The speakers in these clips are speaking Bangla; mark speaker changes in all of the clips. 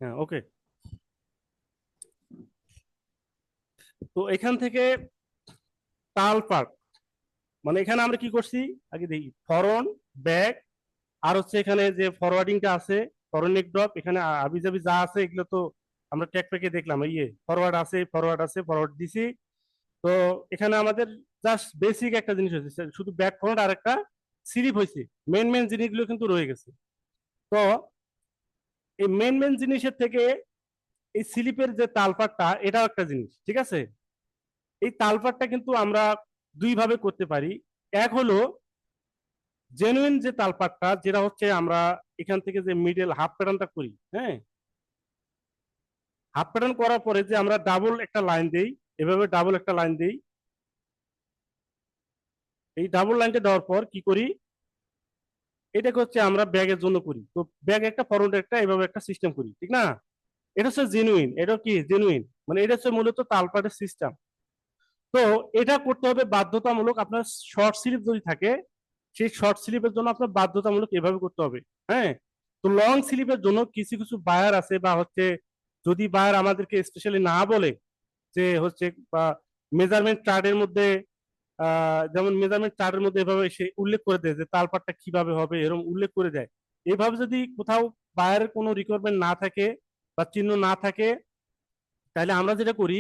Speaker 1: হ্যাঁ, ওকে। তো এখান থেকে তাল পার্ট, মানে এখানে আমরা কি করছি আগে দেখি, ফরন, ব্যাক, আর হচ্ছে এখানে যে ফরওয়ার্ডিংটা আছে, ফরওয়ার্ডিং ড্রপ, এখানে আবি জাবি যা আছে এগুলো তো আমরা ট্যাগ প্যাকে দেখলাম, ইয়ে ফরওয়ার্ড আছে, ফরওয়ার্ড আছে, ফরওয়ার্ড দিছি। তো এখানে আমাদের জাস্ট বেসিক একটা জিনিস হয়েছে, শুধু ব্যাক ফরওয়ার্ড আর একটা স্লিপ হয়েছে। মেন মেন জিনিসগুলো কিন্তু রয়ে গেছে। তো এই মেন মেন জিনিসের থেকে এই স্লিপের যে তালপাটটা, এটাও একটা জিনিস, ঠিক আছে? এই তালপাটটা কিন্তু আমরা দুই ভাবে করতে পারি। এক হলো জেনুইন যে তালপাটটা, যেটা হচ্ছে আমরা এখান থেকে যে মিডল হাফ প্যাটার্নটা করি, হ্যাঁ, হাফ প্যাটার্ন করার পরে যে আমরা ডাবল একটা লাইন দেই, এভাবে ডাবল একটা লাইন দেই। এই ডাবল লাইনটা দেওয়ার পর কি করি, এটাকে হচ্ছে আমরা ব্যাগের জন্য করি। তো ব্যাগ একটা ফরওয়ার্ড একটা এভাবে একটা সিস্টেম করি, ঠিক না? এটা হচ্ছে জেনুইন, এটা কি জেনুইন, মানে এটা হচ্ছে মূলত তালপাটের সিস্টেম। তো এটা করতে হবে বাধ্যতামূলক, আপনার শর্ট স্লিপ যদি থাকে, সেই শর্ট স্লিপের জন্য আপনার বাধ্যতামূলক এভাবে করতে হবে। হ্যাঁ, তো লং স্লিপের জন্য কিছু কিছু বায়ার আছে, বা হচ্ছে যদি বায়ার আমাদেরকে স্পেশালি না বলে যে হচ্ছে, বা মেজারমেন্ট চার্টের মধ্যে যেমন মেজারমেন্ট চার্টের মধ্যে এভাবে সে উল্লেখ করে দেয় যে তালপাটটা কিভাবে হবে, এরকম উল্লেখ করে দেয়। এইভাবে যদি কোথাও বায়ারের কোনো রিকোয়ারমেন্ট না থাকে বা চিহ্ন না থাকে, তাহলে আমরা যেটা করি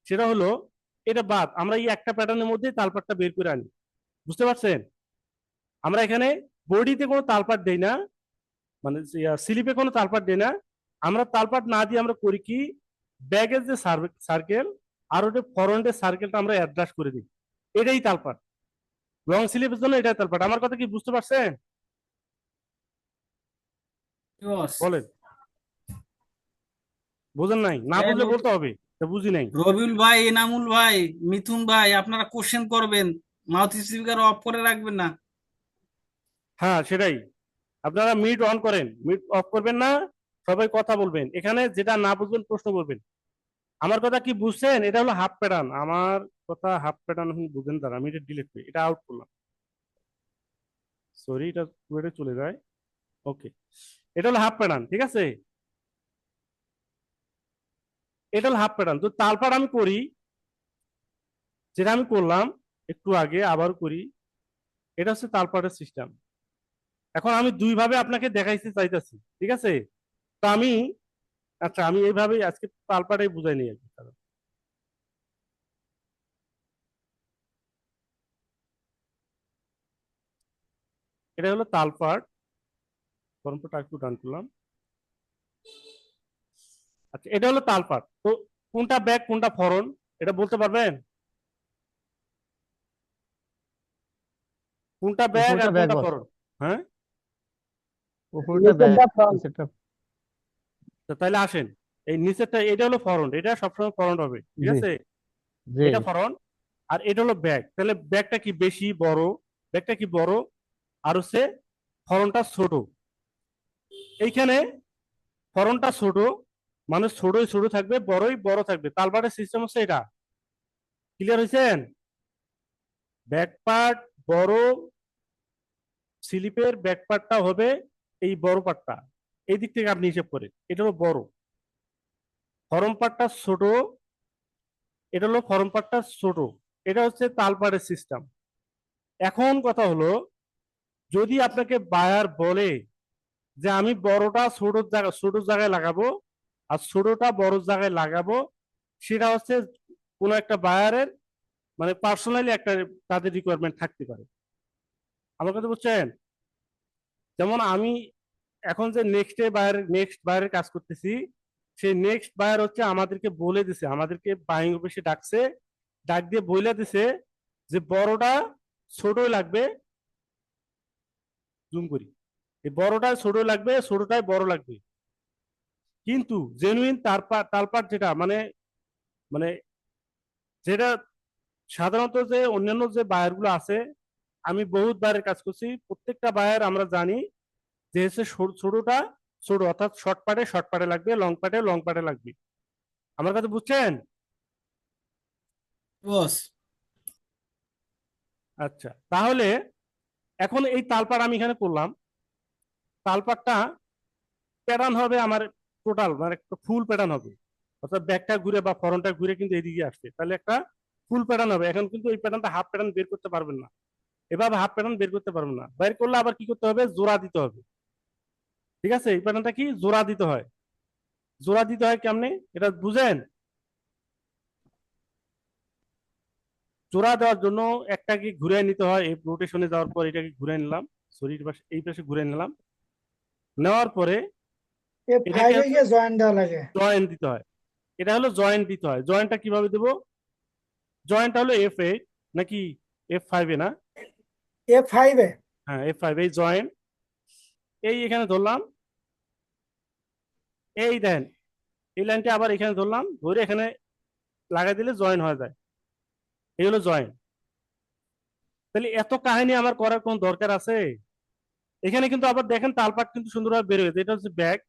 Speaker 1: সেটা হলো, এটা বাদ, আমরা এই একটা প্যাটার্নের মধ্যে তালপাটটা বের করে আনি। বুঝতে পারছেন? আমরা এখানে বডিতে কোনো তালপাট দেই না, মানে স্লিপে কোনো তালপাট দেই না। আমরা তালপাট না দিয়ে আমরা করি কি, ব্যাগের যে সার্কেল আর ওটা ফরন্টের সার্কেলটা আমরা অ্যাডজাস্ট করে দিই, এটাই তালপাট। লং স্লিপের জন্য এটাই তালপাট। আমার কথা কি বুঝতে পারছেন?
Speaker 2: বস।
Speaker 1: বলেন, বুঝেন নাই? না
Speaker 2: হ্যাঁ
Speaker 1: বুঝলে বলতে হবে যে বুঝি নাই।
Speaker 2: রবিউল ভাই, এনামুল ভাই, মিথুন ভাই, আপনারা কোশ্চেন করবেন, মাউথ স্পিকার অফ করে রাখবেন না।
Speaker 1: হ্যাঁ, সেটাই। আপনারা মিট অন করেন, মিট অফ করবেন না, সবাই কথা বলবেন, এখানে যেটা না বুঝবেন প্রশ্ন করবেন। আমার কথা কি বুঝছেন? এটা হলো হাফ প্যাটার্ন, আমার কথা হাফ প্যাটার্ন বুঝেন। দ্বারা আমি এটা ডিলিট করি, এটা আউট করলাম, সরি, এটা পুরোটা চলে যায়। ওকে, এটা হলো হাফ প্যাটার্ন, ঠিক আছে? এটা হলো হাফ প্যাটার্ন। তো তালপাট আমি করি, যেটা আমি করলাম একটু আগে, আবার করি। এটা হচ্ছে তালপাটের সিস্টেম। এখন আমি দুই ভাবে আপনাকে দেখাইতে চাইতেছি, ঠিক আছে? তো আমি, আচ্ছা, আমি এইভাবেই আজকে তালপাটাই বুঝাই নিই আর কি। এটা হলো তালপাট, ফরমটা একটু ডান করলাম। আচ্ছা, এটা হলো তালপাট। তো কোনটা ব্যাক কোনটা ফরন, এটা বলতে পারবেন? কোনটা ব্যাক
Speaker 3: উপরটা
Speaker 1: আর
Speaker 3: ব্যাক
Speaker 1: কোনটা
Speaker 3: বস।
Speaker 1: ফরন? হ্যাঁ,
Speaker 3: উপরটা ব্যাক,
Speaker 4: front।
Speaker 3: নিচেরটা।
Speaker 1: তো তাহলে আসেন, এই নিচেরটা এটা হলো ফরন্ট, এটা সবসময় ফরন্ট হবে, ঠিক
Speaker 3: জি
Speaker 1: আছে?
Speaker 3: জি।
Speaker 1: এটা ফরন্ট, আর এটা হলো ব্যাক। তাহলে ব্যাকটা কি বেশি বড়, ব্যাকটা কি বড়, আর হচ্ছে ফরন্টটা ছোট। এইখানে ফরন্টটা ছোট, মানে ছোটই ছোট থাকবে, বড়ই বড় থাকবে। তালপাটের সিস্টেম হচ্ছে এটা। ক্লিয়ার হয়েছেন? ব্যাক পার্ট বড়, স্লিপের ব্যাক পার্টটা হবে এই বড় পার্টটা। এই দিক থেকে আপনি হিসেব করেন, এটা হলো বড়। ফরম পার্টটা ছোট, এটা হলো ফরম পার্টটা ছোট। এটা হচ্ছে তালপাটের সিস্টেম। এখন কথা হলো, যদি আপনাকে বায়ার বলে যে আমি বড়টা ছোট জায়গায় লাগাবো আর ছোটটা বড় জায়গায় লাগাবো, সেটা হচ্ছে কোনো একটা বায়ারের মানে পার্সোনালি একটা তাদের রিকোয়ারমেন্ট থাকতে পারে। আমার কথা বুঝছেন? যেমন আমি এখন যে নেক্সট বায়ারের কাজ করতেছি, সেই নেক্সট বায়ার হচ্ছে আমাদেরকে বলে দিছে, আমাদেরকে বাইং অফিসে ডাকছে, ডাক দিয়ে বলে দিছে যে বড়টা ছোটই লাগবে। জুম করি, এই বড়টায় ছোট লাগবে, ছোটটায় বড় লাগবে। কিন্তু জেনুইন তালপাট যেটা, মানে মানে যেটা সাধারণত যে অন্যান্য যে বায়ার গুলো আছে, আমি বহুত বায়ারের কাজ করছি, প্রত্যেকটা বায়ার আমরা জানি যে হচ্ছে ছোটটা ছোট, অর্থাৎ শর্ট পাটে লাগবে, লং পাটে লাগবে। আমার কাছে বুঝছেন?
Speaker 2: বস।
Speaker 1: আচ্ছা, তাহলে এখন এই তালপাট আমি এখানে করলাম, তালপাটটা প্যাটার্ন হবে আমার টোটাল মানে একটা ফুল প্যাটার্ন হবে, অর্থাৎ ব্যাকটা ঘুরে বা ফরনটা ঘুরে কিন্তু এদিকে আসবে, তাহলে একটা ফুল প্যাটার্ন হবে। এখন কিন্তু এই প্যাটার্নটা হাফ প্যাটার্ন বের করতে পারবেন না, এভাবে হাফ প্যাটার্ন বের করতে পারবেন না। বের করলে আবার কি করতে হবে, জোড়া দিতে হবে। ঠিক আছে, এই প্যাটার্নটা কি জোড়া দিতে হয়। জোড়া দিতে হয় কেমনে এটা বুঝেন? জোড়া দেওয়ার জন্য একটাকে ঘুরে নিতে হয়, এই রোটেশনে যাওয়ার পর এটাকে ঘুরে নিলাম, সরি এই পাশে ঘুরে নিলাম, নেওয়ার পরে এটাকে
Speaker 4: F5 এ গিয়ে জয়েন দেওয়া লাগে।
Speaker 1: জয়েন দিতে হয়। এটা হলো জয়েন্ট দিতে হয়। জয়েন্টটা কিভাবে দেবো? জয়েন্টটা হলো F8 নাকি F5 এ না?
Speaker 4: F5 এ
Speaker 1: হ্যাঁ F5, এই জয়েন্ট, এই এখানে ধরলাম, এই দেন এই লাইনটা আবার এখানে ধরলাম, ধরে এখানে লাগাই দিলে জয়েন হয়ে যায়, এই হলো জয়েন। তাহলে এত কাহিনী আমার করার কোন দরকার আছে? এখানে কিন্তু আবার দেখেন তালপাট কিন্তু সুন্দরভাবে বের হয়েছে। এটা হচ্ছে ব্যাক,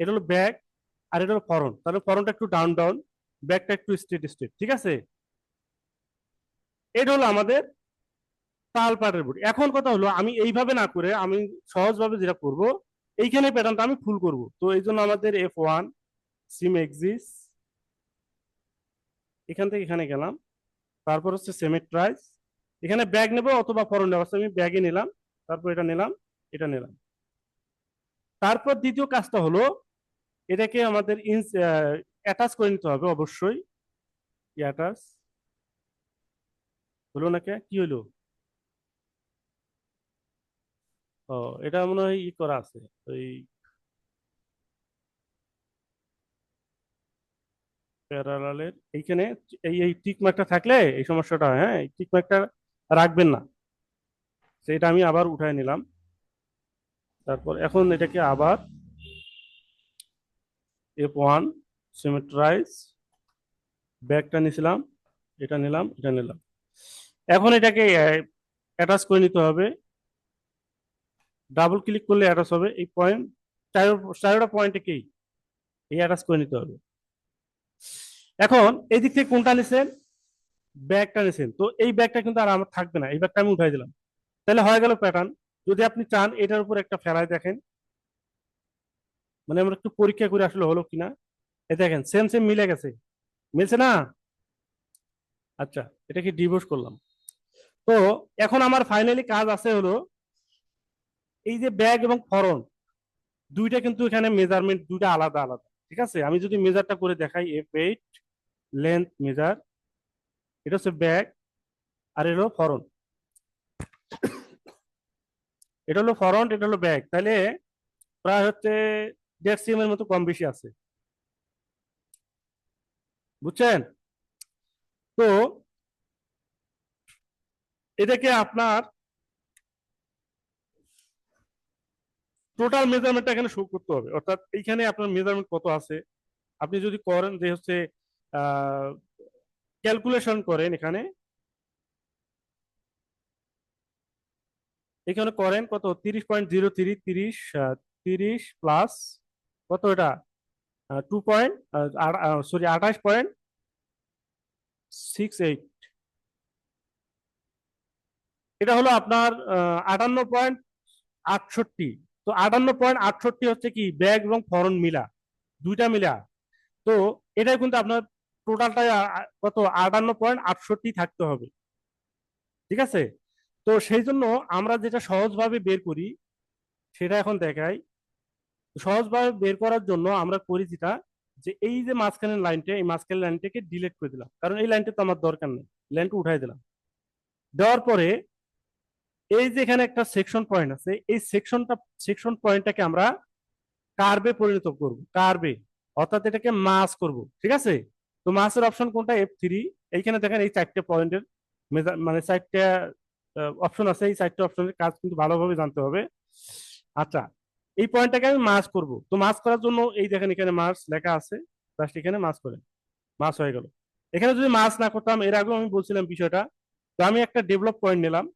Speaker 1: এটা হলো ব্যাক, আর এটা হলো ফরন। তাহলে ফরনটা একটু ডাউন ডাউন, ব্যাকটা একটু স্ট্রেট স্ট্রেট। ঠিক আছে, এটা হলো আমাদের তালপাটের বডি। এখন কথা হলো আমি এইভাবে না করে আমি সহজভাবে যেটা করব, এইখানে প্যাটার্নটা আমি ফুল করব। তো এই জন্য আমাদের F1 সিম এক্সিস, এখান থেকে এখানে গেলাম, তারপর হচ্ছে সেমেট্রাইজ, এখানে ব্যাগ নেবো অথবা ফরন নেবো, আমি ব্যাগে নিলাম, তারপর এটা নিলাম, এটা নিলাম। তারপর দ্বিতীয় কাজটা হলো এটাকে আমাদের অ্যাটাচ করে নিতে হবে অবশ্যই। অ্যাটাচ হলো নাকি, কি হলো? ও, এটা মনে হয় ই করা আছে, ওই প্যারালালের এইখানে এই এই টিক মার্কটা থাকলে এই সমস্যাটা হয়। হ্যাঁ, এই টিক মার্কটা রাখবেন না, সেটা আমি আবার উঠায় নিলাম। তারপর এখন এটাকে আবার F1 সিমেট্রাইজ, ব্যাগটা নিছিলাম, এটা নিলাম, এটা নিলাম। এখন এটাকে অ্যাটাচ করে নিতে হবে। ডাবল ক্লিক করলে অ্যাটাচ হবে। এই পয়েন্ট চারোটা পয়েন্টে কি এই অ্যাটাচ করে নিতে হবে। এখন এই দিক থেকে কোনটা নিছেন, ব্যাগটা নিছেন, তো এই ব্যাগটা কিন্তু আর আমার থাকবে না, এই ব্যাগটা আমি উঠাই দিলাম। তাহলে হয়ে গেল প্যাটার্ন। যদি আপনি চান এটার উপর একটা ফেলায় দেখেন, মানে আমরা একটু পরীক্ষা করে আসলে হলো কিনা। এই দেখেন সেম সেম মিলে গেছে, মিলছে না? আচ্ছা, এটাকে ডিভোর্স করলাম। তো এখন আমার ফাইনালি কাজ আছে হলো এই যে ব্যাগ এবং ফরন দুইটা কিন্তু এখানে মেজারমেন্ট দুইটা আলাদা আলাদা। ঠিক আছে, আমি যদি মেজারটা করে দেখাই, F8 লেন্থ মেজার, এটা হচ্ছে ব্যাগ আর এটা হলো ফরন, এটা হলো ফরন্ট, এটা হলো ব্যাগ, তাহলে প্রায় হচ্ছে 1.5 cm এর মতো কম বেশি আছে, বুঝছেন? তো এটাকে আপনার টোটাল মেজারমেন্টটা এখানে শো করতে হবে, অর্থাৎ এইখানে আপনার মেজারমেন্ট কত আছে। আপনি যদি করেন যে হচ্ছে ক্যালকুলেশন করেন, এখানে এখানে করেন কত, 30.03, 30 প্লাস কত এটা, 2 সরি 28.68, এটা হলো আপনার 58.68। তো 58.68 হচ্ছে কি ব্যাগ এবং ফরন মিলা, দুইটা মিলা। তো এটা কিন্তু আপনার টোটালটা কত, 58.68 থাকতে হবে। ঠিক আছে, তো সেই জন্য আমরা যেটা সহজভাবে বের করি সেটা এখন দেখাই। সহজভাবে বের করার জন্য আমরা করি যেটা, যে এই যে মাঝখানের লাইনটা, এই মাঝখানের লাইনটাকে ডিলিট করে দিলাম, কারণ এই লাইনটা তো আমার দরকার নেই, লাইনটা উঠাই দিলাম। দেওয়ার পরে এই যে এখানে একটা সেকশন পয়েন্ট আছে, এই সেকশন পয়েন্টটাকে আমরা কার্ভে পরিণত করব, কার্ভে, অর্থাৎ এটাকে মাস করব। ঠিক আছে, তো মাসের অপশন কোনটা, F3। এইখানে দেখেন এই 4টে পয়েন্টের মানে 4টে অপশন আছে, এই 4টে অপশনের কাজ কিন্তু ভালোভাবে জানতে হবে। আচ্ছা, এই পয়েন্টটাকে আমি মাস করব, তো মাস করার জন্য এই দেখেন এখানে মাস লেখা আছে, জাস্ট এখানে মাস করেন, মাস হয়ে গেল। এখানে যদি মাস না করতাম, এর আগেও আমি বলছিলাম বিষয়টা, তো আমি একটা ডেভেলপ পয়েন্ট নিলাম।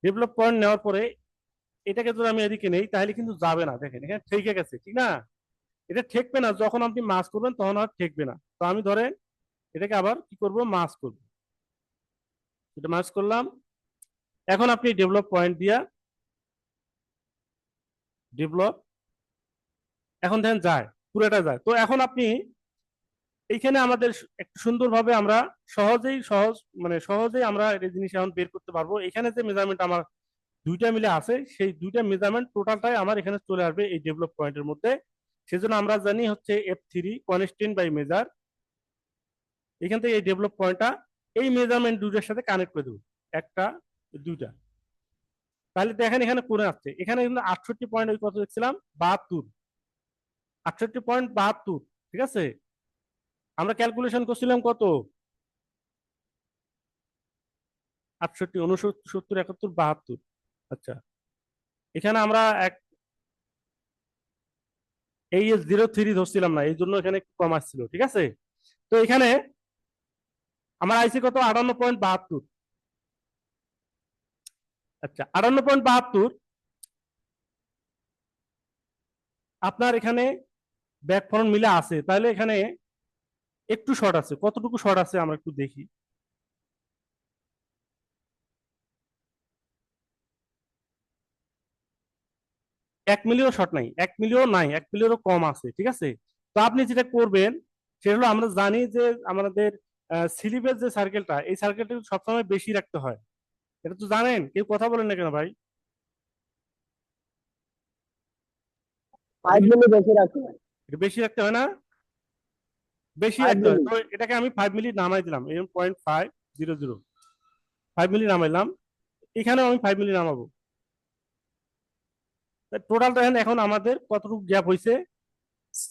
Speaker 1: ডেভেলপ পয়েন্ট নেওয়ার পরে এটাকে যদি আমি এদিকে নেই তাহলে কিন্তু যাবে না, দেখেন এখানে ঠেকে গেছে, ঠিক না? এটা ঠেকবে না, যখন আপনি মাস করবেন তখন আর ঠেকবে না। তো আমি ধরেন এটাকে আবার কি করব, মাস করব, এটা মাস করলাম। এখন আপনি ডেভেলপ পয়েন্ট দিয়া ডেভেলপ এখন দেখেন যায়, পুরোটা যায়। তো এখন আপনি এইখানে আমাদের একটু সুন্দরভাবে আমরা সহজেই আমরা এই জিনিস এখন বের করতে পারবো। এখানে যে মেজারমেন্ট আমার দুইটা মিলে আছে, সেই দুইটা মেজারমেন্ট টোটালটাই আমার এখানে চলে আসবে এই ডেভেলপ পয়েন্টের মধ্যে। সেজন্য আমরা জানি হচ্ছে F3 কনস্ট্যান্ট বাই মেজার। এখান থেকে এই ডেভেলপ পয়েন্টটা এই মেজারমেন্ট দুইটার সাথে কানেক্ট করে দেবো, একটা দুইটা। তাহলে দেখেন এখানে করে আসছে, এখানে কিন্তু 68 পয়েন্ট, ওই কত দেখছিলাম 72, 68.72। ঠিক আছে, আমরা ক্যালকুলেশন করছিলাম কত, 68, 69, 70, 71, 72। আচ্ছা, এখানে আমরা এই 03 ধরছিলাম না, এই জন্য এখানে একটু কম আসছিল। ঠিক আছে, তো এখানে আমার আইসি কত, 58.72। আচ্ছা, 58.72 আপনার এখানে ব্যাক ফ্রন্ট মিলে আছে, তাহলে এখানে একটু শর্ট আছে। কতটুকু শর্ট আছে আমরা একটু দেখি। 1 মিলিও শর্ট নাই, 1 মিলিও নাই, 1 মিলিও কম আছে। ঠিক আছে, তো আপনি যেটা করবেন সেটা হলো, আমরা জানি যে আমাদের স্লিপের যে সার্কেলটা, এই সার্কেলটা সবসময় বেশি রাখতে হয়। এটা তো জানেন, কেউ কথা বলেন না কেন ভাই?
Speaker 5: 5 মিলি বেশি রাখতে হয়।
Speaker 1: এটা বেশি রাখতে হয় না? বেশি
Speaker 5: 5
Speaker 1: রাখতে হয়।
Speaker 5: মিলি।
Speaker 1: তো এটাকে আমি 5 মিলি নামাই দিলাম, এরকম 0.500, 5 মিলি নামাইলাম। এখানেও আমি 5 মিলি নামাবো। টোটাল দেখেন এখন আমাদের কতটুকু গ্যাপ হয়েছে,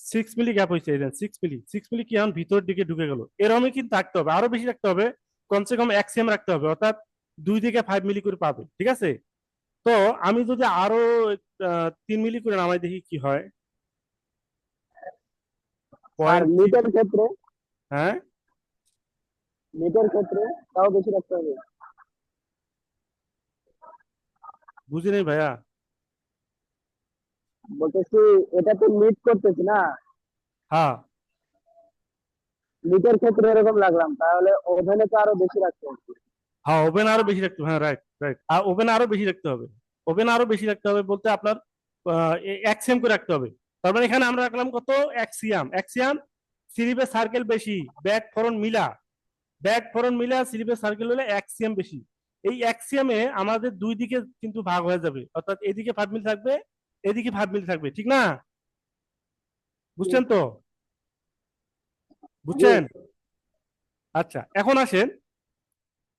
Speaker 1: 6 মিলি গ্যাপ হয়েছে। 6 মিলি, 6 মিলি কি এখন ভিতরের দিকে ঢুকে গেল। এরকমই কিন্তু রাখতে হবে, আরো বেশি রাখতে হবে, কমসে কম 1 সেম রাখতে হবে, অর্থাৎ দুই দিকে 5 মিলি করে পাবে। ঠিক আছে, তো আমি যদি আরো 3 মিলি করে নামাই দেখি কি হয়।
Speaker 5: আর
Speaker 1: পয়েন্ট,
Speaker 5: মিটের ক্ষেত্রে,
Speaker 1: হ্যাঁ
Speaker 5: মিটের ক্ষেত্রে তাও বেশি রাখতে হবে।
Speaker 1: বুঝি নেই ভাইয়া।
Speaker 5: বলতেছি, এটা তো মিট করতেছি না,
Speaker 1: হ্যাঁ
Speaker 5: মিটের ক্ষেত্রে এরকম লাগলাম, তাহলে ওভেনে তো আরো বেশি রাখতে হবে।
Speaker 1: হ্যাঁ, ওভেন আরো বেশি রাখতে হবে, হ্যাঁ রাইট রাইট, আর ওভেন আরো বেশি রাখতে হবে। ওভেন আরো বেশি রাখতে হবে বলতে আপনার 1 সেম করে রাখতে হবে। তার মানে এখানে আমরা রাখলাম কত, 1 সিয়াম। 1 সিয়াম, স্লিপের সার্কেল বেশি, ব্যাক ফ্রন্ট মিলা, ব্যাক ফ্রন্ট মিলা স্লিপের সার্কেল হলে 1 সিয়াম বেশি। এই 1 সিয়ামে আমাদের দুই দিকে কিন্তু ভাগ হয়ে যাবে, অর্থাৎ এদিকে 5 মিলি থাকবে, এদিকে 5 মিলি থাকবে। ঠিক না? বুঝছেন তো?
Speaker 5: জি।
Speaker 1: বুঝছেন? আচ্ছা, এখন আসেন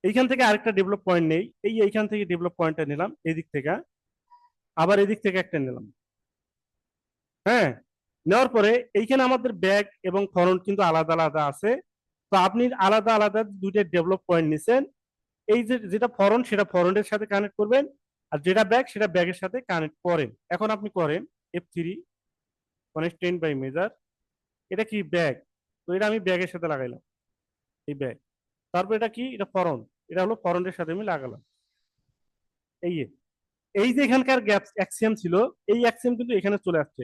Speaker 1: এইখান থেকে আরেকটা ডেভেলপ পয়েন্ট নেই। এইখান থেকে ডেভেলপ পয়েন্টটা নিলাম, এদিক থেকে, আবার এদিক থেকে একটা নিলাম। হ্যাঁ, নেওয়ার পরে এইখানে আমাদের ব্যাক এবং ফ্রন্ট কিন্তু আলাদা আলাদা আছে। তো আপনি আলাদা আলাদা দুইটা ডেভেলপ পয়েন্ট নিছেন। এই যে যেটা ফ্রন্ট সেটা ফ্রন্টের সাথে কানেক্ট করবেন, আর যেটা ব্যাক সেটা ব্যাকের সাথে কানেক্ট করেন। এখন আপনি করেন F3 কনস্ট্যান্ট বাই মেজার। এটা কি ব্যাক, তো এটা আমি ব্যাকের সাথে লাগাইলাম, এই ব্যাক। তারপর এটা কি, এটা ফ্রন্ট, এটা হলো ফ্রন্টের সাথে আমি লাগালাম। এই এই যে এখানকার গ্যাপ 1 সিএম ছিল, এই 1 সিএম কিন্তু এখানে চলে আসছে।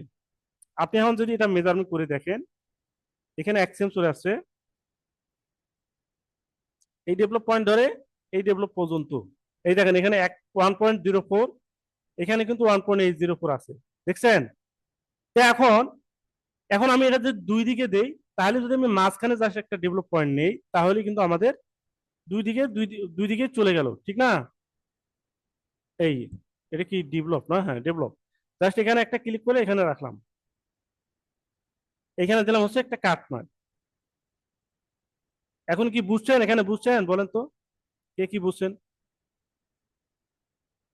Speaker 1: আপনি এখন যদি এটা মেজারমেন্ট করে দেখেন, এখানে 1 সিএম চলে আসছে এই ডেভেলপ পয়েন্ট ধরে এই ডেভেলপ পর্যন্ত। এই দেখেন এখানে 1.04, এখানে কিন্তু 1.804 আছে, দেখছেন? তো এখন এখন আমি এটা যদি দুই দিকে দেই, তাহলে যদি আমি মাঝখানে জাস্ট একটা ডেভেলপ পয়েন্ট নেই, তাহলে কিন্তু আমাদের দুই দিকে চলে গেল। ঠিক না? এই এটা কি ডেভেলপ না, হ্যাঁ ডেভেলপ। জাস্ট এখানে একটা ক্লিক করে এখানে রাখলাম, এখানে দিলাম হচ্ছে একটা কাট মার্ক। এখন কি বুঝছেন? এখানে বুঝছেন বলেন তো, কে কি বুঝছেন?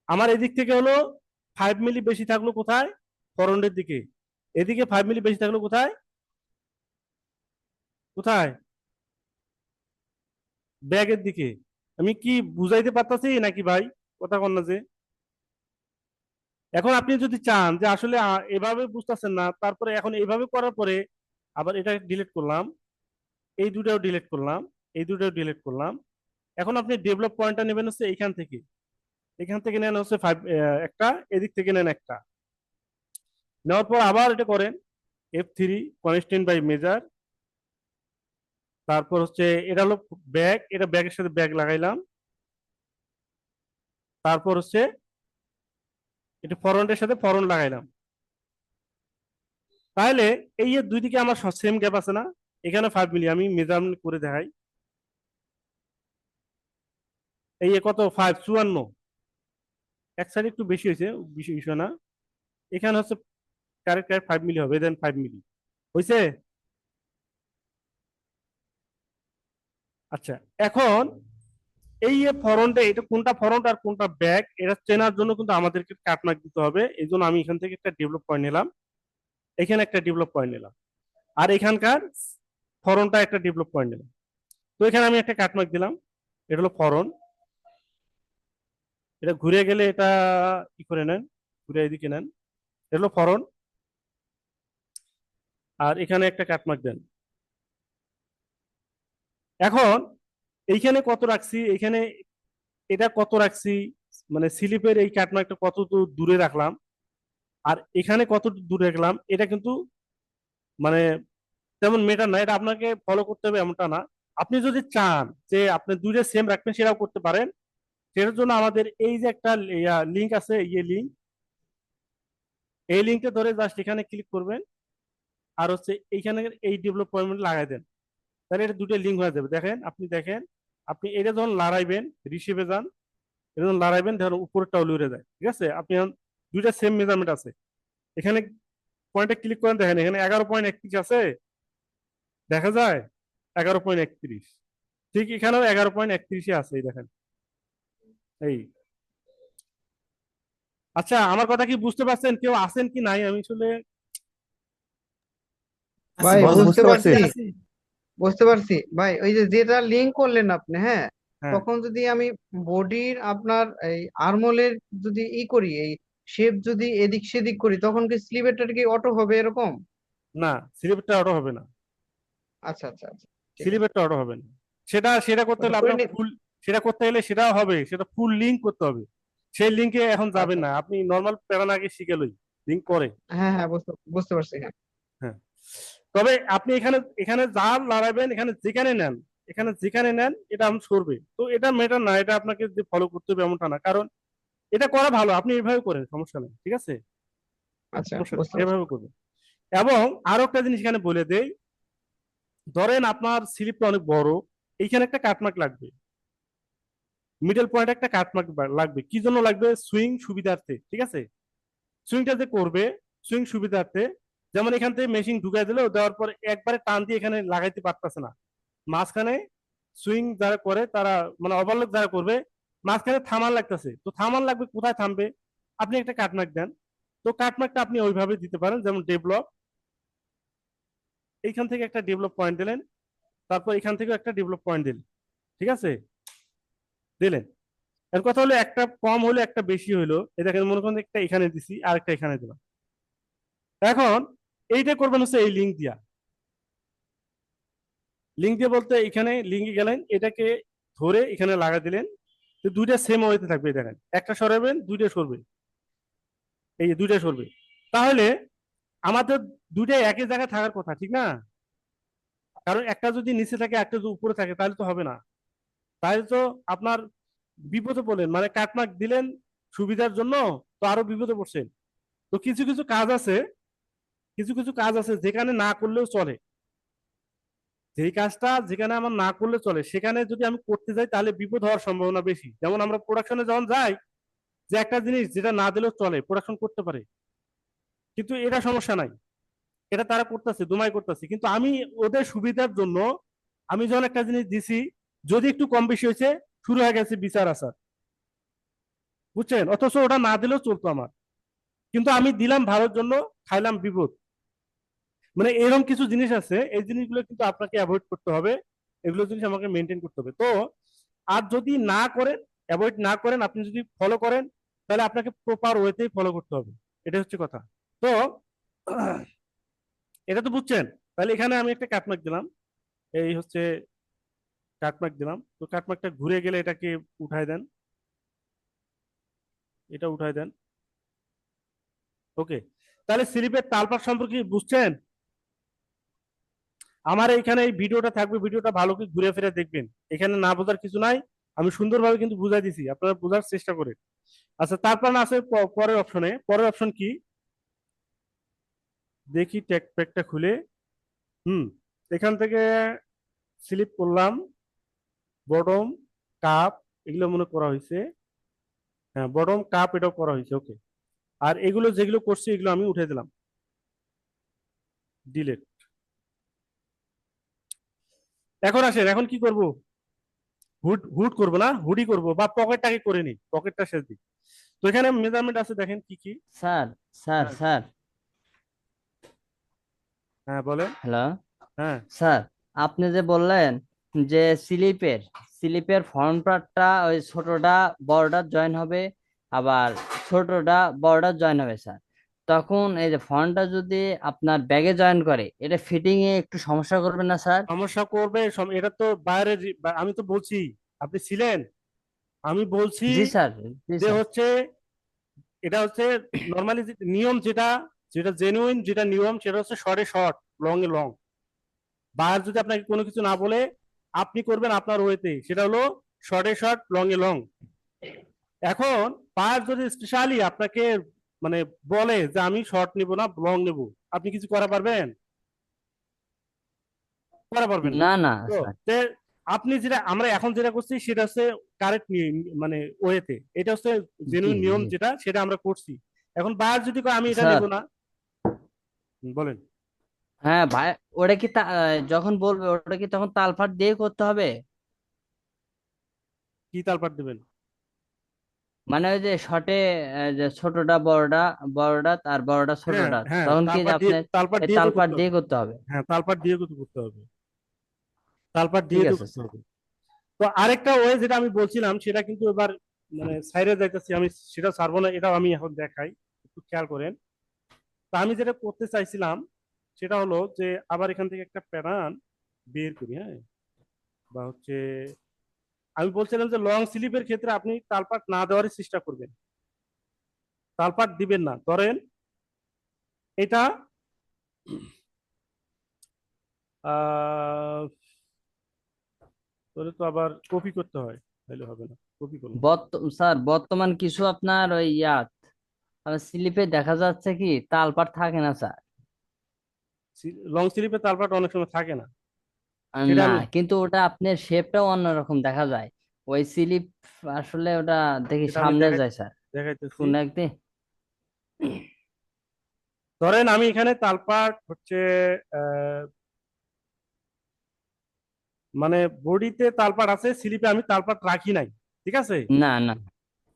Speaker 1: আমার এদিক থেকে হলো 5 মিলি বেশি থাকলো কোথায়, ফরন্ডের দিকে। এদিকে 5 মিলি বেশি থাকলো কোথায়, কোথায়, ব্যাগের দিকে। আমি কি বুঝাইতে পারতাছি নাকি ভাই? কথা কন না যে। এখন আপনি যদি চান যে আসলে এভাবে বুঝতেছেন না, তারপরে এখন এইভাবে করার পরে আবার এটা ডিলিট করলাম, এই দুটাও ডিলিট করলাম, এই দুটাও ডিলিট করলাম। এখন আপনি ডেভেলপ পয়েন্টটা নেবেন হচ্ছে এইখান থেকে, এখান থেকে নেন হচ্ছে 5, একটা, এদিক থেকে নেন একটা। নেওয়ার পর আবার এটা করেন F3 কনস্ট্যান্ট বাই মেজার। তারপর হচ্ছে এটা হলো ব্যাগ, এটা ব্যাগের সাথে ব্যাগ লাগাইলাম। তারপর হচ্ছে এটা ফরন্টের সাথে ফরন্ট লাগাইলাম। তাহলে এই যে দুই দিকে আমার সেম গ্যাপ আছে না, এখানে 5 মিলি আমি মেজারমেন্ট করে দেখাই। এই যে কত 5 54, এক সাইড একটু বেশি হয়েছে, বেশি বিষয় না, এখানে হচ্ছে কারেক্ট কারেক্ট 5 মিলি হবে, দেন 5 মিলি হয়েছে। আচ্ছা, এখন এই যে ফরন্টে এটা কোনটা ফরন্ট আর কোনটা ব্যাক এটা চেনার জন্য কিন্তু আমাদেরকে কাটমার্ক দিতে হবে। এই জন্য আমি এখান থেকে একটা ডেভেলপ পয়েন্ট নিলাম, এখানে একটা ডেভেলপ পয়েন্ট নিলাম, আর এখানকার ফরনটা একটা ডেভেলপ পয়েন্ট নিলাম। তো এখানে আমি একটা কাটমার্ক দিলাম, এটা হলো ফরন। এটা ঘুরে গেলে এটা কি করে নেন, ঘুরে এদিকে নেন, এটা হলো ফরন। আর এখানে একটা কাটমার্ক দেন। এখন এইখানে কত রাখছি, এখানে এটা কত রাখছি, মানে স্লিপের এই কাটমার্কটা কত দূরে রাখলাম, আর এখানে কত দূরে রাখলাম, এটা কিন্তু মানে তেমন মেটার না, এটা আপনাকে ফলো করতে হবে এমনটা না। আপনি যদি চান যে আপনি দুইটা সেম রাখবেন সেটাও করতে পারেন। সেটার জন্য আমাদের এই যে একটা লিঙ্ক আছে, ইয়ে লিঙ্ক, এই লিঙ্কটা ধরে জাস্ট এখানে ক্লিক করবেন, আর হচ্ছে এইখানে এই ডেভেলপমেন্ট লাগাই দেন, তাহলে এটা দুটো লিঙ্ক হয়ে যাবে। দেখেন, আপনি দেখেন, আপনি এটা যখন লড়াইবেন, রিসিভে যান, এটা যখন লড়াইবেন দেখেন উপরেরটা উড়ে যায়, ঠিক আছে। আপনি এখন দুইটা সেম মেজারমেন্ট আছে, এখানে পয়েন্টে ক্লিক করেন, দেখেন এখানে 11.31 আছে, দেখা যায় 11.31, ঠিক এখানেও 11.31 আছে, এই দেখেন এই। আচ্ছা, আমার কথা কি বুঝতে পারছেন, কেউ আছেন কি নাই, আমি আসলে
Speaker 2: আছি
Speaker 6: ভাই
Speaker 2: বস,
Speaker 6: বুঝতে পারছি
Speaker 2: আছি।
Speaker 6: বুঝতে পারছি ভাই, ওই যে যেটা লিঙ্ক করলেন আপনি, হ্যাঁ,
Speaker 1: হ্যাঁ।
Speaker 6: তখন যদি আমি বডির আপনার এই আর্মলের যদি করি, এই শেপ যদি এদিক সেদিক করি, তখন কি স্লিভেরটা কি অটো হবে এরকম?
Speaker 1: না, সিলেক্টটা অটো হবে না,
Speaker 6: আচ্ছা আচ্ছা আচ্ছা, ঠিক আছে।
Speaker 1: সিলেক্টটা অটো হবে না। সেটা সেটা করতে
Speaker 6: ওটা
Speaker 1: হলে
Speaker 6: করে
Speaker 1: আপনার
Speaker 6: নি।
Speaker 1: ফুল, সেটা করতে গেলে সেটাও হবে, সেটা ফুল লিঙ্ক করতে হবে। সেই লিঙ্কে এখন যাবেন
Speaker 6: আচ্ছা,
Speaker 1: না, আপনি নর্মাল প্যারান আগে শিখে লই, লিঙ্ক করে।
Speaker 6: হ্যাঁ হ্যাঁ, বুঝতে বুঝতে পারছি, হ্যাঁ।
Speaker 1: হ্যাঁ, তবে আপনি এখানে এখানে যা লড়াইবেন, এখানে যেখানে নেন, এখানে যেখানে নেন এটা আমি সরবে, তো এটা মেটার না, এটা আপনাকে যে ফলো করতে হবে এমনটা না, কারণ এটা করা ভালো, আপনি এভাবে করেন, সমস্যা নেই, ঠিক আছে,
Speaker 6: আচ্ছা,
Speaker 1: সমস্যা নেই,
Speaker 6: বুঝতে পারছি।
Speaker 1: এভাবে করবেন। এবং আরো একটা জিনিস এখানে বলে দেই, ধরেন আপনার স্লিপটা অনেক বড়, এইখানে একটা কাটমার্ক লাগবে, মিডল পয়েন্টে একটা কাটমার্ক লাগবে, কি জন্য লাগবে, সুইং সুবিধার্থে, ঠিক আছে। সুইংটা যে করবে, সুইং সুবিধার্থে, যেমন এখান থেকে মেশিন ঢুকাই দিল, দেওয়ার পর একবারে টান দিয়ে এখানে লাগাইতে পারতেছে না, মাঝখানে সুইং যারা করে তারা, মানে ওভারলোক যারা করবে, মাঝখানে থামান লাগতেছে, তো থামান লাগবে, কোথায় থামবে, আপনি একটা কাটমার্ক দেন। তো কাটমার্কটা আপনি ওইভাবে দিতে পারেন, যেমন ডেভেলপ, এইখান থেকে একটা ডেভেলপ পয়েন্ট দিলেন, তারপর এখান থেকে একটা ডেভেলপ পয়েন্ট দিলেন, ঠিক আছে, দিলেন। এর কথা হলো একটা কম হলো একটা বেশি হইলো, এই দেখেন মনে করেন একটা এখানে দিছি আর একটা এখানে দিলাম। এখন এইটা করবেন হচ্ছে এই লিঙ্ক দিয়া, লিঙ্ক দিয়ে বলতে এখানে লিঙ্কে গেলেন, এটাকে ধরে এখানে লাগা দিলেন, তো দুইটা সেম ওয়েতে থাকবে, এই দেখেন একটা সরাবেন দুইটা সরবে, এই যে দুইটা সরবে, তাহলে আমাদের দুইটা একই জায়গায় থাকার কথা, ঠিক না, কারণ একটা যদি নিচে থাকে একটা যদি উপরে থাকে তাহলে তো হবে না, তাহলে তো আপনার বিপদে পড়লেন, মানে কাটমার্ক দিলেন সুবিধার জন্য, তো আরো বিপদে পড়ছেন। তো কিছু কিছু কাজ আছে, কিছু কিছু কাজ আছে যেখানে না করলেও চলে, যেই কাজটা যেখানে আমার না করলে চলে সেখানে যদি আমি করতে যাই তাহলে বিপদ হওয়ার সম্ভাবনা বেশি। যেমন আমরা প্রোডাকশনে যখন যাই, যে একটা জিনিস যেটা না দিলেও চলে, প্রোডাকশন করতে পারে, কিন্তু এটা সমস্যা নাই, এটা তারা করতেছে, দুমাই করতেছে, কিন্তু আমি ওদের সুবিধার জন্য আমি যখন একটা জিনিস দিছি, যদি একটু কম বেশি হয়েছে, শুরু হয়ে গেছে বিচার আচার, বুঝছেন, অথচ ওটা না দিলেও চলতো আমার, কিন্তু আমি দিলাম ভালোর জন্য, খাইলাম বিপদ। মানে এরকম কিছু জিনিস আছে, এই জিনিসগুলো কিন্তু আপনাকে অ্যাভয়েড করতে হবে, এগুলো জিনিস আমাকে মেনটেন করতে হবে। তো আর যদি না করেন, অ্যাভয়েড না করেন, আপনি যদি ফলো করেন, তাহলে আপনাকে প্রপার ওয়েতেই ফলো করতে হবে, এটা হচ্ছে কথা। তো এটা তো বুঝছেন, তাহলে এখানে আমি একটা কাটমার্ক দিলাম, এই হচ্ছে কাটমার্ক দিলাম, তো কাটমার্কটা ঘুরে গেলে এটাকে উঠায় দেন, এটা উঠায় দেন, ওকে। তাহলে স্লিপের তালপাত সম্পর্কে বুঝছেন। আমার এইখানে এই ভিডিওটা থাকবে, ভিডিওটা ভালো করে ঘুরে ফিরে দেখবেন, এখানে না বোঝার কিছু নাই, আমি সুন্দরভাবে কিন্তু বুঝাই দিছি, আপনারা বোঝার চেষ্টা করেন। আচ্ছা, তারপর আছে পরের অপশনে, পরের অপশন কি, দেখি ট্যাগ প্যাকটা খুলে। এখান থেকে স্লিপ করলাম, বটম কাপ এগুলো মনে করা হয়েছে। হ্যাঁ, বটম কাপ এটাও করা হয়েছে, ওকে। আর এগুলো যেগুলো করছি এগুলো আমি উঠে দিলাম, ডিলেট। এখন আসেন, এখন কি করব? হুড হুড করবো না, হুডি করব, বা পকেটটাকে করে নিই, পকেটটা শেষ দিই। তো এখানে মেজারমেন্ট আছে, দেখেন কি কি।
Speaker 3: স্যার স্যার
Speaker 1: হ্যাঁ,
Speaker 3: স্যার
Speaker 1: হ্যাঁ বলেন।
Speaker 3: হ্যালো
Speaker 1: হ্যাঁ,
Speaker 3: স্যার, আপনি যে বললেন যে স্লিপের স্লিপের ফ্রন্ট পার্টটা ওই ছোটটা বড়টা জয়েন হবে, আবার ছোটটা বড়টা জয়েন হবে স্যার। তখন এই যে ফ্রন্টটা যদি আপনার ব্যাগে জয়েন করে, এটা ফিটিং এ একটু সমস্যা করবে না স্যার?
Speaker 1: সমস্যা করবে, এটা তো বাইরে আমি তো বলছি, আপনি ছিলেন, আমি বলছি
Speaker 3: জি স্যার, জি
Speaker 1: যে
Speaker 3: স্যার।
Speaker 1: হচ্ছে, এটা হচ্ছে নর্মালি নিয়ম, যেটা যেটা জেনুইন, যেটা নিয়ম সেটা হচ্ছে শর্টে শর্ট, লং এ লং। বাইরে যদি আপনাকে কোনো কিছু না বলে আপনি করবেন আপনার ওয়েতে, সেটা হলো শর্টে শর্ট, লং এ লং। এখন পার যদি স্পেশালি আপনাকে মানে বলে যে আমি শর্ট নিব না, লং নেব, আপনি কিছু করা পারবেন? করা পারবেন না।
Speaker 3: না না
Speaker 1: তো
Speaker 3: স্যার।
Speaker 1: তে আমরা এখন যেটা করছি সেটা হচ্ছে কারেক্ট, মানে ওয়েতে, এটা হচ্ছে
Speaker 3: জি
Speaker 1: জেনুইন নিয়ম
Speaker 3: জি
Speaker 1: যেটা, সেটা আমরা করছি। এখন বাইরে যদি কয় আমি এটা
Speaker 3: স্যার।
Speaker 1: নেব না, বলেন।
Speaker 3: হ্যাঁ ভাই, ওটা কি যখন বলবে ওটা কি তখন তালপাট দিয়ে করতে হবে?
Speaker 1: কি তালপাট দেবেন?
Speaker 3: মানে ওই যে শর্টে যে ছোটটা বড়টা, বড়টা আর বড়টা
Speaker 1: হ্যাঁ,
Speaker 3: ছোটটা,
Speaker 1: হ্যাঁ,
Speaker 3: তখন কি যে
Speaker 1: তালপাট দিয়ে,
Speaker 3: আপনার
Speaker 1: তালপাট
Speaker 3: এই
Speaker 1: দিয়ে তো
Speaker 3: তালপাট
Speaker 1: করতে
Speaker 3: দিয়ে
Speaker 1: হবে।
Speaker 3: করতে হবে?
Speaker 1: হ্যাঁ, তালপাট দিয়ে তো করতে হবে, তালপাট
Speaker 3: ঠিক
Speaker 1: দিয়ে তো
Speaker 3: আছে
Speaker 1: করতে
Speaker 3: স্যার।
Speaker 1: হবে। তো আরেকটা ওয়ে যেটা আমি বলছিলাম, সেটা কিন্তু এবার মানে সাইডে যাইতেছি আমি, সেটা ছাড়বো না, এটাও আমি এখন দেখাই, একটু খেয়াল করেন। তো আমি যেটা করতে চাইছিলাম সেটা হলো যে আবার এখান থেকে একটা প্যাটার্ন বের করি, হ্যাঁ, বা হচ্ছে আমি বলছিলাম যে লং স্লিপের ক্ষেত্রে আপনি তালপাট না দেওয়ারই চেষ্টা করবেন, তালপাট দিবেন না। ধরেন এটা আহ ধরে তো আবার কপি করতে হয়, তাহলে হবে না, কপি করলাম।
Speaker 3: স্যার বর্তমান কিছু আপনার ওই স্লিপে দেখা যাচ্ছে কি তালপাট থাকে না স্যার।
Speaker 1: লং স্লিপে তালপাট অনেক সময় থাকে না, সেটা
Speaker 3: না,
Speaker 1: আমি
Speaker 3: কিন্তু ওটা আপনার শেপটাও অন্যরকম দেখা যায়। ওই স্লিপ আসলে ওটা দেখি
Speaker 1: সেটা আমি
Speaker 3: সামনে যায় স্যার।
Speaker 1: দেখাইতেছি।
Speaker 3: কোন একদিন।
Speaker 1: ধরেন আমি এখানে তালপাট হচ্ছে আহ, মানে বডিতে তালপাট আছে, স্লিপে আমি তালপাট রাখি নাই, ঠিক আছে?
Speaker 3: না না।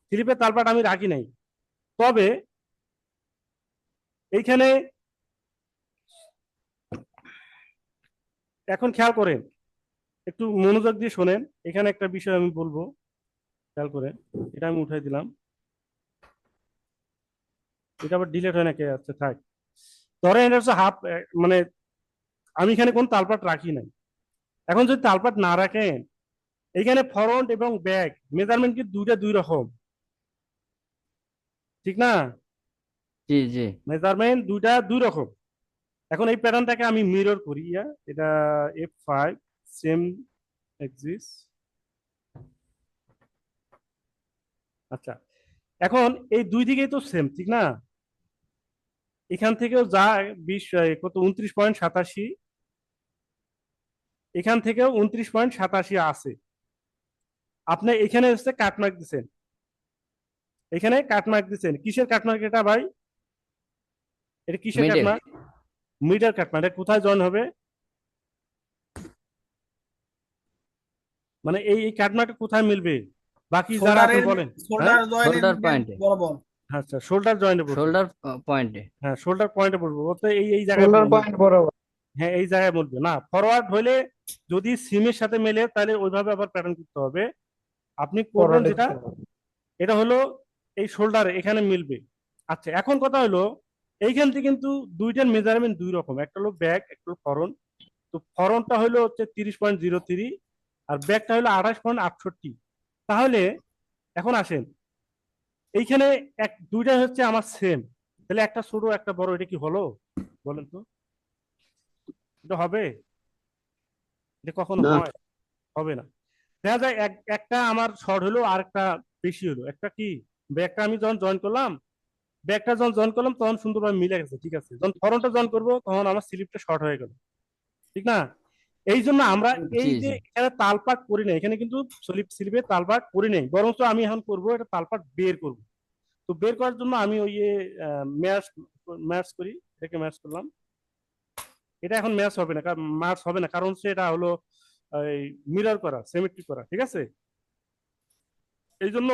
Speaker 1: স্লিপে তালপাট আমি রাখি নাই, তবে এইখানে এখন খেয়াল করেন, একটু মনোযোগ দিয়ে শোনেন, এখানে একটা বিষয় আমি বলবো, খেয়াল করেন। এটা আমি উঠাই দিলাম, এটা আবার ডিলেট হয় নাকি, আচ্ছা থাক। ধরেন এটা হচ্ছে হাফ, মানে আমি এখানে কোন তালপাট রাখি নাই। এখন যদি তালপাট না রাখেন, এখানে ফ্রন্ট এবং ব্যাক মেজারমেন্ট কি দুইটা দুই রকম, ঠিক না?
Speaker 3: জি জি
Speaker 1: মেজারমেন্ট দুইটা দুই রকম। এখন এই প্যাটার্নটাকে আমি মিরর করি, এটা F5, সেম এক্সিস। আচ্ছা, এখন এই দুই দিকেই তো সেম, ঠিক না? এখান থেকেও যা 20 কত 29.87, এখান থেকেও 29.87 আছে। আপনি এখানে হচ্ছে কাটমার্ক দিচ্ছেন, এখানে কাটমার্ক দিচ্ছেন, কিসের কাটমার্ক এটা ভাই? এটা কিসের
Speaker 3: মিডল।
Speaker 1: কাটমার্ক? Middle cut mark. এটা কোথায় জয়েন হবে? মানে এই কাটমার্কটা কোথায় মিলবে? বাকি যারা আছেন
Speaker 2: শোল্ডারের
Speaker 1: বলেন। হ্যাঁ,
Speaker 2: শোল্ডার জয়েনের
Speaker 3: শোল্ডার
Speaker 2: মিডল
Speaker 3: পয়েন্টে।
Speaker 2: বরাবর।
Speaker 1: আচ্ছা, শোল্ডার জয়েন্টে বসবে।
Speaker 3: শোল্ডার পয়েন্টে।
Speaker 1: হ্যাঁ, শোল্ডার পয়েন্টে বসবে, বলতে এই জায়গায়
Speaker 4: শোল্ডার
Speaker 1: মিলবে।
Speaker 4: পয়েন্ট বরাবর।
Speaker 1: হ্যাঁ, এই জায়গায় বলবে না, ফরওয়ার্ড হইলে যদি সিমের সাথে মেলে তাহলে ওইভাবে আবার প্যাটার্ন করতে হবে। আপনি করবেন
Speaker 4: ফরওয়ার্ডে
Speaker 1: যেটা, এটা হলো এই শোল্ডারে এখানে মিলবে। আচ্ছা, এখন কথা হলো এইখান থেকে কিন্তু দুইটার মেজারমেন্ট দুই রকম, একটা হলো ব্যাক, একটা হলো ফরন্ট। তো ফরন্টটা হলো হচ্ছে 30.03, আর ব্যাকটা হলো 28.68। তাহলে এখন আসেন, এইখানে দুইটা হচ্ছে আমার সেম, তাহলে একটা ছোট একটা বড়, এটা কি হলো? বলেন তো, এটা হবে? এটা কখনো
Speaker 5: না,
Speaker 1: হয়? হবে না। দেখা যায় একটা আমার শর্ট হলো আর একটা বেশি হলো, একটা কি ব্যাকটা আমি যখন জয়েন করলাম, ব্যাকটা যখন জয়েন করলাম তখন সুন্দরভাবে মিলে গেছে, ঠিক আছে। যখন ফরনটা জয়েন করবো তখন আমার স্লিপটা শর্ট হয়ে গেল, ঠিক না। এই জন্য আমরা এই
Speaker 3: জি
Speaker 1: যে
Speaker 3: জি
Speaker 1: এখানে তালপাট করি না, এখানে কিন্তু স্লিপে তালপাট করি নাই, বরঞ্চ আমি এখন করবো এটা তালপাট বের করব। তো বের করার জন্য আমি ওই ম্যাচ ম্যাচ করি, এটাকে ম্যাচ করলাম। এটা এখন ম্যাচ হবে না, ম্যাচ হবে না, কারণ হচ্ছে এটা হলো মিরর করা, সিমেট্রি করা, ঠিক আছে। এই জন্য